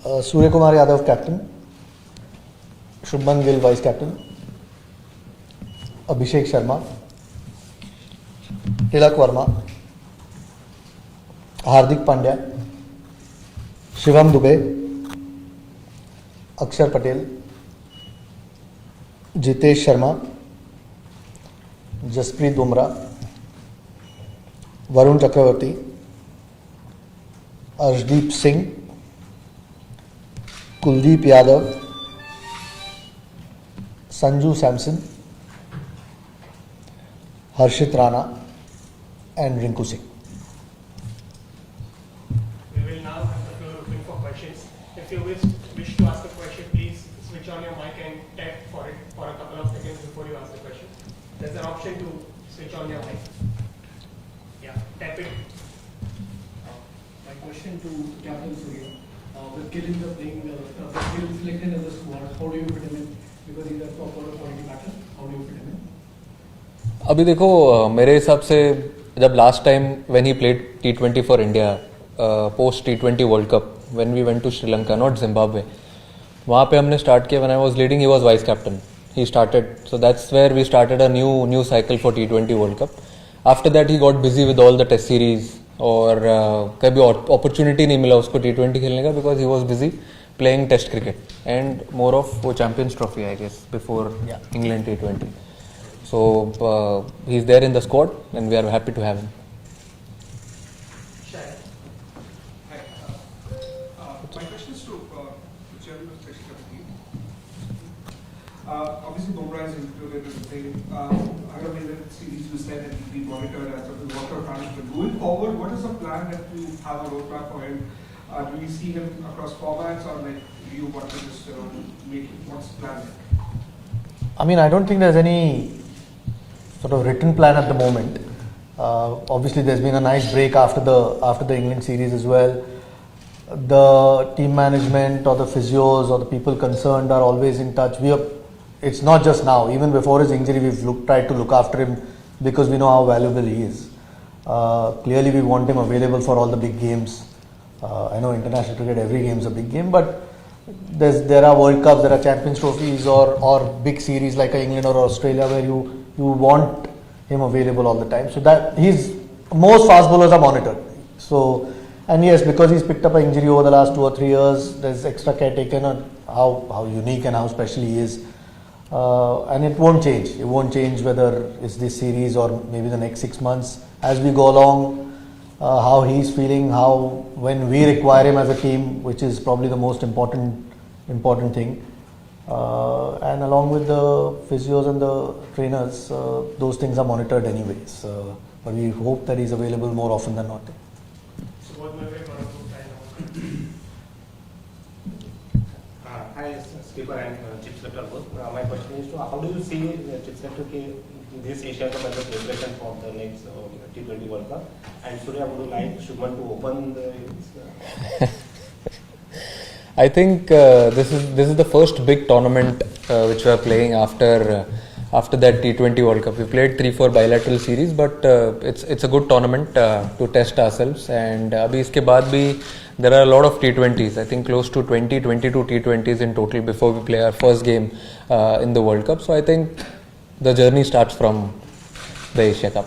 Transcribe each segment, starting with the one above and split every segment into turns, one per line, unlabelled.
Surya Kumar Yadav captain, Shubman Gill vice captain, Abhishek Sharma, Tilak Verma, Hardik Pandya, Shivam Dubey, Akshar Patel, Jitesh Sharma, Jasprit Bumrah, Varun Chakravarti, Arshdeep Singh, Kuldeep Yadav, Sanju Samson, Harshit Rana and Rinku Singh.
We will now have the floor open for questions. If you wish to ask a question, please switch on your mic and tap for it for a couple of seconds before you ask the question. There's an option to switch on your mic. Yeah, tap it.
My question to Captain Surya, with Gill selected in the squad, how do you fit him in? Because he's a top order quality batter, how do you fit him in?
अभी देखो मेरे हिसाब से जब last time when he played T20 for India post T20 world cup when we went to Sri Lanka not Zimbabwe, वहाँ पे हमने start किया. When I was leading he was vice captain. He started, so that's where we started a new cycle for T20 world cup. After that he got busy with all the test series और कभी opportunity नहीं मिला उसको T20 खेलने का because he was busy playing test cricket and more of वो champions trophy I guess before England T20. So he's there in the squad and we are happy to have him.
Hi. My question is to Chairman of Special Committee. Obviously, Bumrah is included in the thing. I don't know if series you said that he'll be monitored as of the workout management. Going forward, what is the plan that you have a roadmap for him? Do we see him across formats or like do you want to just make it? What's the plan there?
I mean, I don't think there's any sort of written plan at the moment. Obviously, there's been a nice break after the England series as well. The team management or the physios or the people concerned are always in touch. It's not just now. Even before his injury, we've tried to look after him because we know how valuable he is. Clearly, we want him available for all the big games. I know international cricket, every game is a big game, but there are World Cups, there are Champions Trophies or big series like England or Australia where you want him available all the time. So that most fast bowlers are monitored. So, and yes, because he's picked up an injury over the last 2 or 3 years, there's extra care taken on how unique and how special he is. And it won't change. It won't change whether it's this series or maybe the next 6 months. As we go along, how he's feeling, when we require him as a team, which is probably the most important thing. And along with the physios and the trainers, those things are monitored anyways. But we hope that he's available more often than not.
So what may we
Hi, Skipper and Chief Selector both. My question is how do you see Chief Selector this Asia Cup as a preparation for the next T20 World Cup? And Surya, would you like Shubman to open the innings?
I think this is the first big tournament which we are playing after that T20 World Cup. We played 3-4 bilateral series, but it's a good tournament to test ourselves. And abhi iske baad bhi there are a lot of T20s. I think close to 22 T20s in total before we play our first game in the World Cup. So I think the journey starts from the Asia Cup.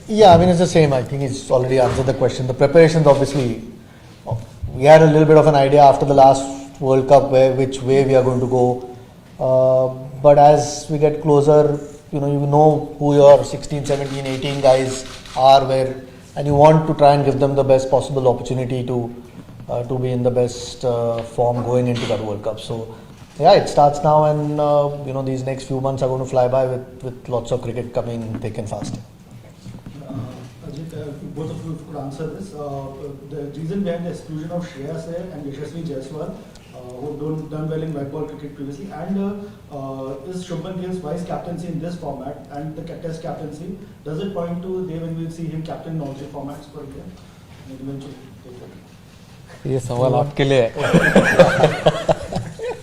Yeah, I mean, it's the same. I think he's already answered the question. The preparations, obviously, we had a little bit of an idea after the last World Cup which way we are going to go. But as we get closer, you know who your 16, 17, 18 guys are, and you want to try and give them the best possible opportunity to be in the best form going into that World Cup. So, yeah, it starts now, and these next few months are going to fly by with lots of cricket coming thick and fast.
Both of you could answer this. The reason behind the exclusion of Shreyas and Yashasvi Jaiswal, who have done well in white ball cricket previously, and is Shubman Gill's vice captaincy in this format and the test captaincy, does it point to day when we'll see him captain in all 3 formats for India? Eventually.
ये सवाल आपके लिए है.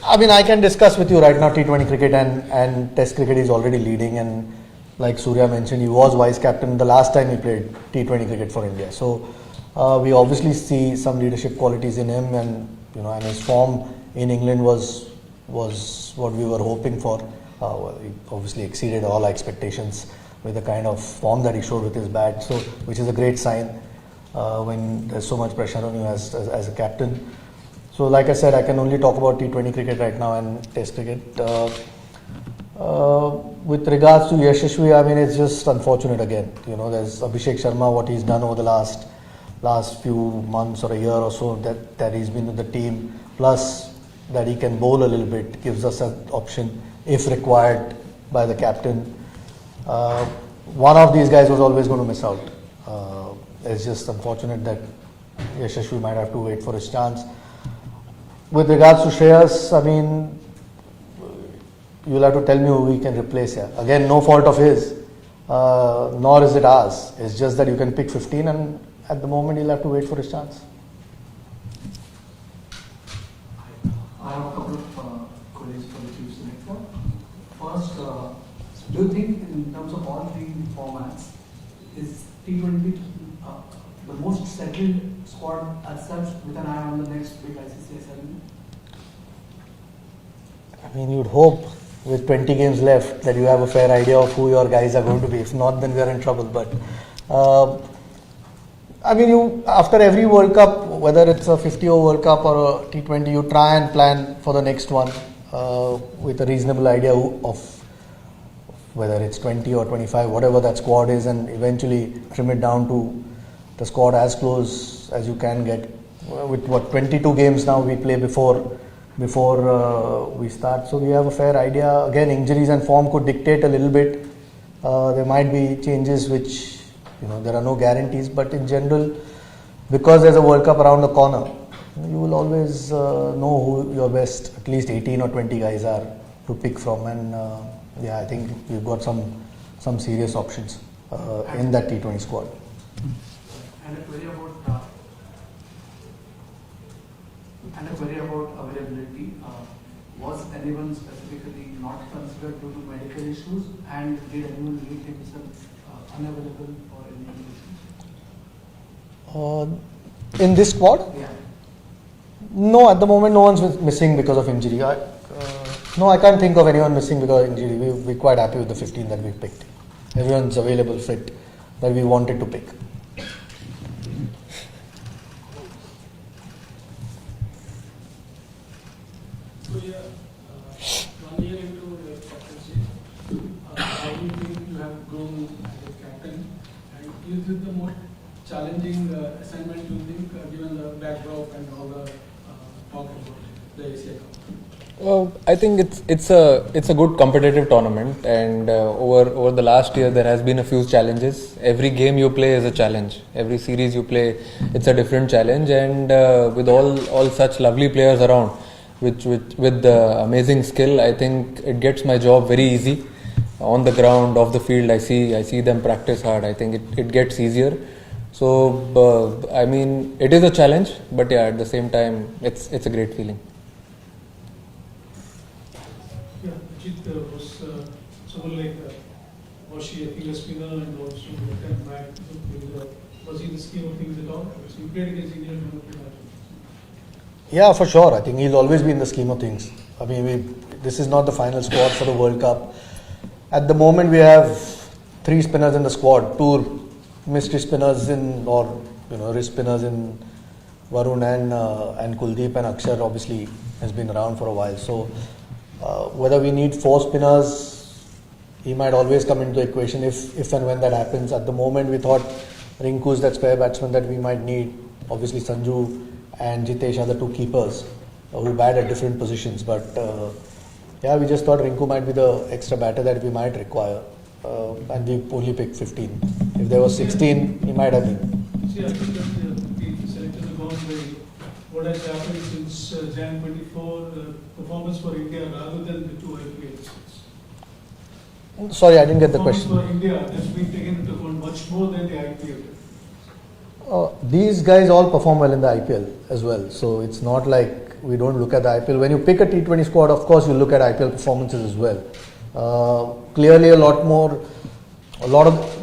I mean, I can discuss with you right now T20 cricket and Test cricket is already leading, and like Surya mentioned, he was vice captain the last time he played T20 cricket for India. So We obviously see some leadership qualities in him, and and his form in England was what we were hoping for. He obviously exceeded all our expectations with the kind of form that he showed with his bat, so which is a great sign when there's so much pressure on you as a captain. So like I said, I can only talk about T20 cricket right now and Test cricket. With regards to Yashasvi, I mean, it's just unfortunate again. There's Abhishek Sharma, what he's done over the last few months or a year or so that he's been with the team, plus that he can bowl a little bit, gives us an option if required by the captain. One of these guys was always going to miss out. It's just unfortunate that Yashasvi might have to wait for his chance. With regards to Shreyas, I mean, you'll have to tell me who we can replace here. Again, no fault of his, nor is it ours. It's just that you can pick 15, and at the moment he'll have to wait for his chance.
I have a couple of queries for the chief selector. First, do you think in terms of all three formats, is T20 the most settled squad as such, with an eye on the next big ICC assignment?
I mean, you'd hope with 20 games left that you have a fair idea of who your guys are going to be. If not, then we are in trouble. But I mean, after every World Cup, whether it's a 50-over World Cup or a T20, you try and plan for the next one with a reasonable idea of whether it's 20 or 25, whatever that squad is, and eventually trim it down to the squad as close as you can get. With 22 games now we play before we start, so we have a fair idea. Again, injuries and form could dictate a little bit. There might be changes which, there are no guarantees, but in general, because there's a World Cup around the corner, you will always know who your best at least 18 or 20 guys are to pick from, and I think we've got some serious options in that T20 squad.
And a query about availability. Was anyone specifically not considered due to medical issues, and did anyone leave himself unavailable for any reason?
In this squad?
Yeah.
No, at the moment no one's missing because of injury. No, I can't think of anyone missing because of injury. We're quite happy with the 15 that we picked. Everyone's available, fit, that we wanted to pick.
So 1 year into your captaincy, how do you think you have grown as a captain? And is it the most challenging assignment you think, given the backdrop and all the talk about the Asia Cup?
I think it's a good competitive tournament, and over the last year there has been a few challenges. Every game you play is a challenge. Every series you play, it's a different challenge, and with all such lovely players around, with the amazing skill, I think it gets my job very easy. On the ground, off the field, I see them practice hard. I think it gets easier. So I mean, it is a challenge, but at the same time, it's a great feeling.
Yeah, Ajit was someone like, was she a finger spinner and also attempt back? Was he in the scheme of things at all? Because he played against England and played matches.
Yeah, for sure. I think he'll always be in the scheme of things. I mean, this is not the final squad for the World Cup. At the moment, we have 3 spinners in the squad, 2 mystery spinners or wrist spinners in Varun and Kuldeep, and Akshar obviously has been around for a while. So whether we need 4 spinners, he might always come into the equation if and when that happens. At the moment, we thought Rinku is that spare batsman that we might need. Obviously, Sanju and Jitesh are the 2 keepers who bat at different positions. But we just thought Rinku might be the extra batter that we might require. And we only picked 15. If there was 16, he might have been.
See, I think that the selectors have gone by what has happened since Jan 24, performance for India rather than the 2 IPLs.
Sorry, I didn't get the question.
Performance for India has been taken into account much more than the IPL.
These guys all perform well in the IPL as well. So it's not like we don't look at the IPL. When you pick a T20 squad, of course you look at IPL performances as well. Clearly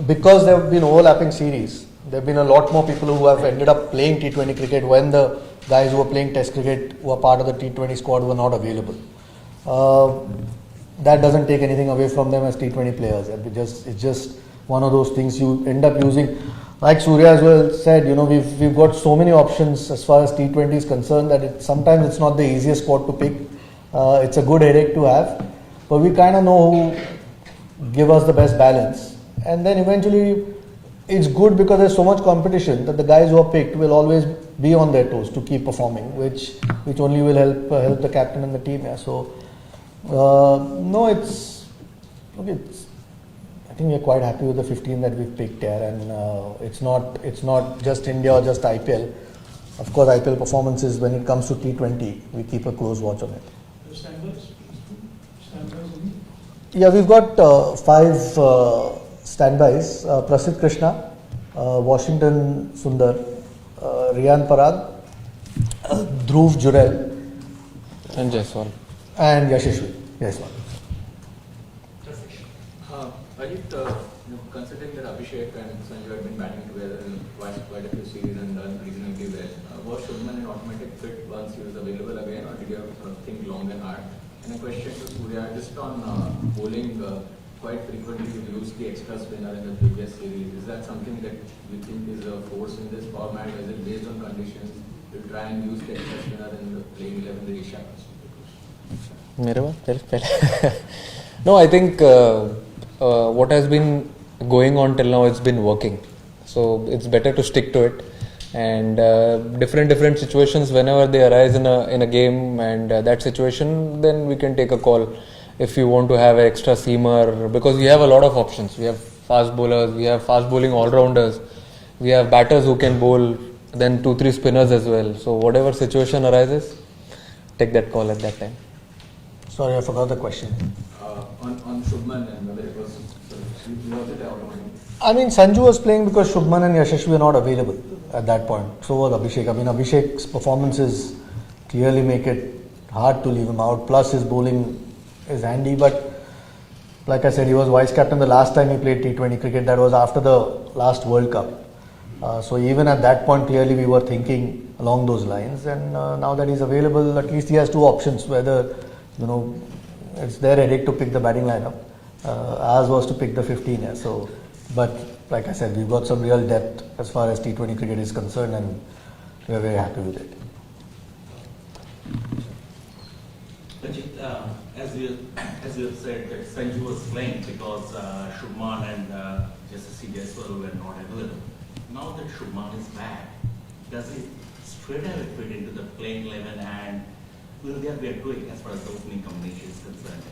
because there have been overlapping series, there have been a lot more people who have ended up playing T20 cricket when the guys who were playing Test cricket, who are part of the T20 squad, were not available. That doesn't take anything away from them as T20 players. It's just one of those things you end up using. Like Surya as well said, we've got so many options as far as T20 is concerned that sometimes it's not the easiest squad to pick. It's a good headache to have, but we kind of know who give us the best balance. And then eventually it's good because there's so much competition that the guys who are picked will always be on their toes to keep performing, which only will help the captain and the team. Yeah. So no, I think we're quite happy with the 15 that we've picked here, and it's not just India or just IPL. Of course, IPL performances when it comes to T20, we keep a close watch on it.
Standards?
Yeah, we've got 5 standbys: Prasidh Krishna, Washington Sundar, Riyan Parag, Dhruv Jurel,
And Jaiswal.
and Yashasvi Jaiswal.
Ajit, considering that Abhishek and Sanju have been batting together in quite a few series and done reasonably well, was Shubman an automatic fit once he was available again, or did you have to sort of think long and hard? And a question to Surya, just on bowling, quite frequently you've used the extra spinner in the previous series. Is that something that you think is a force in this format? Is it based on conditions? You try and use the extra spinner in the playing 11 the Asia?
No, I think what has been going on till now, it's been working. So it's better to stick to it. And different situations, whenever they arise in a game, and that situation, then we can take a call if you want to have an extra seamer, because we have a lot of options. We have fast bowlers, we have fast bowling all-rounders, we have batters who can bowl, then 2-3 spinners as well. So whatever situation arises, take that call at that time.
Sorry, I forgot the question.
On Shubman and whether it was automatic?
I mean, Sanju was playing because Shubman and Yashasvi were not available at that point. So was Abhishek. I mean, Abhishek's performances clearly make it hard to leave him out. Plus, his bowling is handy. But like I said, he was vice captain the last time he played T20 cricket. That was after the last World Cup. So even at that point, clearly we were thinking along those lines. And now that he's available, at least he has 2 options. Whether it's their headache to pick the batting lineup. Ours was to pick the 15. Yeah. So, but like I said, we've got some real depth as far as T20 cricket is concerned, and we're very happy with it.
Ajit, as you have said, that Sanju was playing because Shubman and Yashasvi Jaiswal were not available. Now that Shubman is back, does it straight away fit into the playing 11, and will there be a tweak as far as the opening combination is concerned?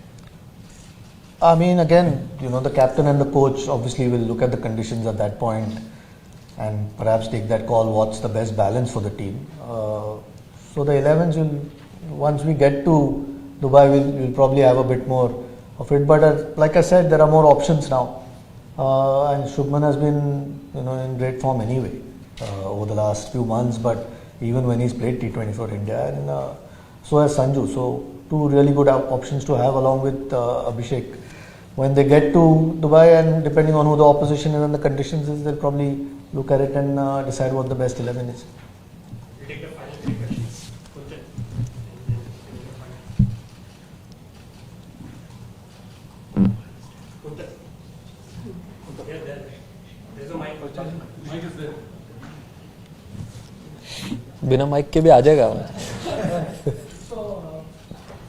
I mean, again, the captain and the coach obviously will look at the conditions at that point and perhaps take that call, what's the best balance for the team. So the 11s will, once we get to Dubai, we'll probably have a bit more of it. But like I said, there are more options now. And Shubman has been, in great form anyway over the last few months, but even when he's played T20 for India, and so has Sanju. So 2 really good options to have along with Abhishek. When they get to Dubai, and depending on who the opposition is and the conditions is, they'll probably look at it and decide what the best 11 is.
We'll take the final 3 questions. Kunjan. Kunjan. There's a mic.
Mic is there.
बिना mic के भी आ जाएगा.
So,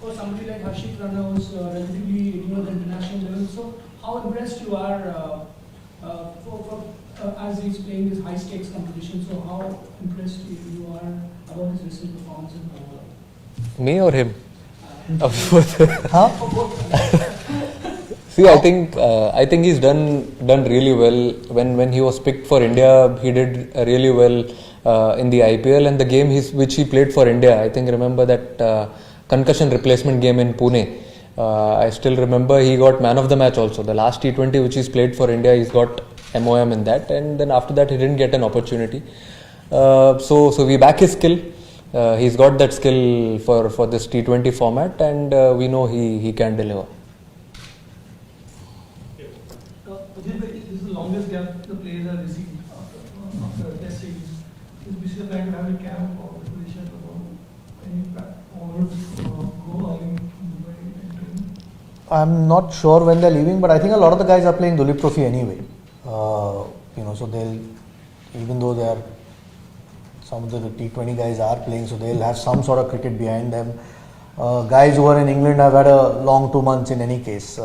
for somebody like Harshit Rana, who's relatively near the international level, so how impressed you are as he's playing this high stakes competition? So, how impressed you are about his recent performance in Bangalore?
Me or him?
Huh?
See, I think he's done really well. When he was picked for India, he did really well in the IPL, and the game which he played for India. I think remember that concussion replacement game in Pune. I still remember he got man of the match also. The last T20 which he's played for India, he's got MOM in that, and then after that he didn't get an opportunity. So we back his skill. He's got that skill for this T20 format, and we know he can deliver.
This is the longest gap the players have received
a camp or preparation or any go in Dubai and train?
I'm not sure when they're leaving, but I think a lot of the guys are playing Dulip Trophy anyway. So they'll, even though they are, some of the T20 guys are playing, so they'll have some sort of cricket behind them. Guys who are in England have had a long 2 months in any case.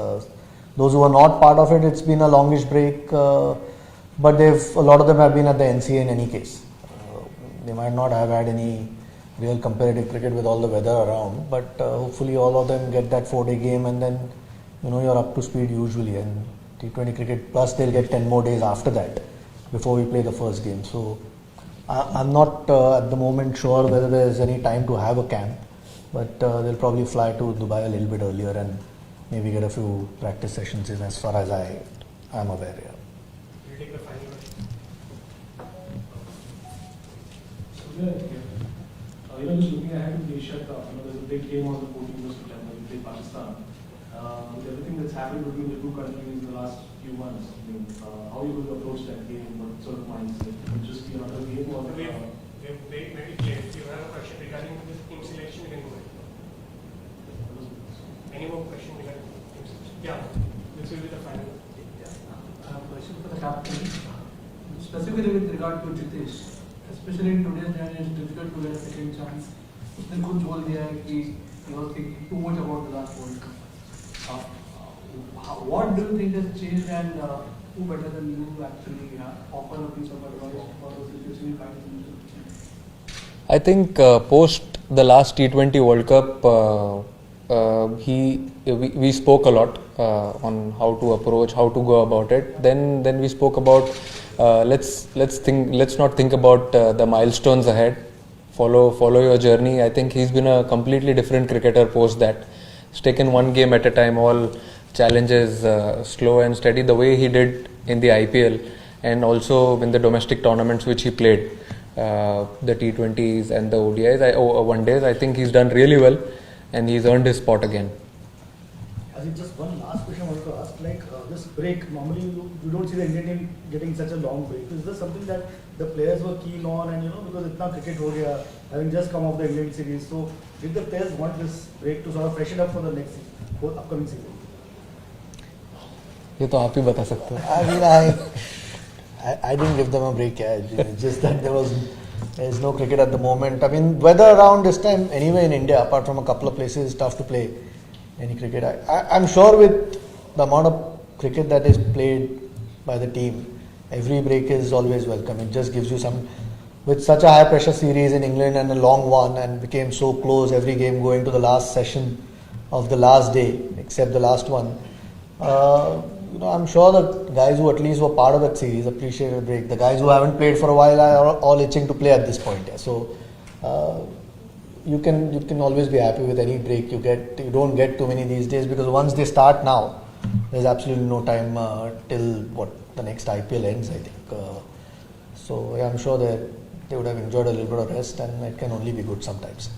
Those who are not part of it, it's been a longish break, but a lot of them have been at the NCA in any case. They might not have had any real competitive cricket with all the weather around, but hopefully all of them get that 4-day game, and then you're up to speed usually. And T20 cricket, plus they'll get 10 more days after that before we play the first game. So I'm not at the moment sure whether there's any time to have a camp, but they'll probably fly to Dubai a little bit earlier and maybe get a few practice sessions in, as far as I am aware. Yeah.
We'll take the final question.
Just looking ahead to the Asia Cup, there's a big game on the 14th of September, we play Pakistan. With everything that's happened between the two countries in the last few months, how are you going to approach that game? What sort of mindset? Will it just be another game or?
We've made very clear. If you have a question regarding this team selection, you can go ahead. Any more question regarding team selection? Yeah, this will be the final.
I have a question for the captain, specifically with regard to Jitesh. Especially in today's day, it's difficult to get a second chance. उसने कुछ बोल दिया है कि he was thinking too much about the last World Cup. What do you think has changed, and who better than you actually offer a piece of advice for the situation you find yourself?
I think post the last T20 World Cup, we spoke a lot on how to approach, how to go about it. Then we spoke about let's not think about the milestones ahead. Follow your journey. I think he's been a completely different cricketer post that. He's taken one game at a time, all challenges slow and steady, the way he did in the IPL and also in the domestic tournaments which he played, the T20s and the ODIs, one days. I think he's done really well and he's earned his spot again.
I think just one last question I wanted to ask, this break, normally you don't see the Indian team getting such a long break. Is this something that the players were keen on, and because itna cricket ho gaya, having just come off the England series, so did the players want this break to sort of freshen up for the next season, for upcoming season?
ये तो आप ही बता सकते हो.
I mean, I didn't give them a break. It's just that there's no cricket at the moment. I mean, weather around this time anyway in India, apart from a couple of places, tough to play any cricket. I'm sure with the amount of cricket that is played by the team, every break is always welcome. It just gives you some, with such a high pressure series in England and a long one, and became so close, every game going to the last session of the last day, except the last one. I'm sure the guys who at least were part of that series appreciate a break. The guys who haven't played for a while are all itching to play at this point. Yeah. So you can always be happy with any break you get. You don't get too many these days, because once they start now, there's absolutely no time till the next IPL ends, I think. So I'm sure that they would have enjoyed a little bit of rest, and it can only be good sometimes.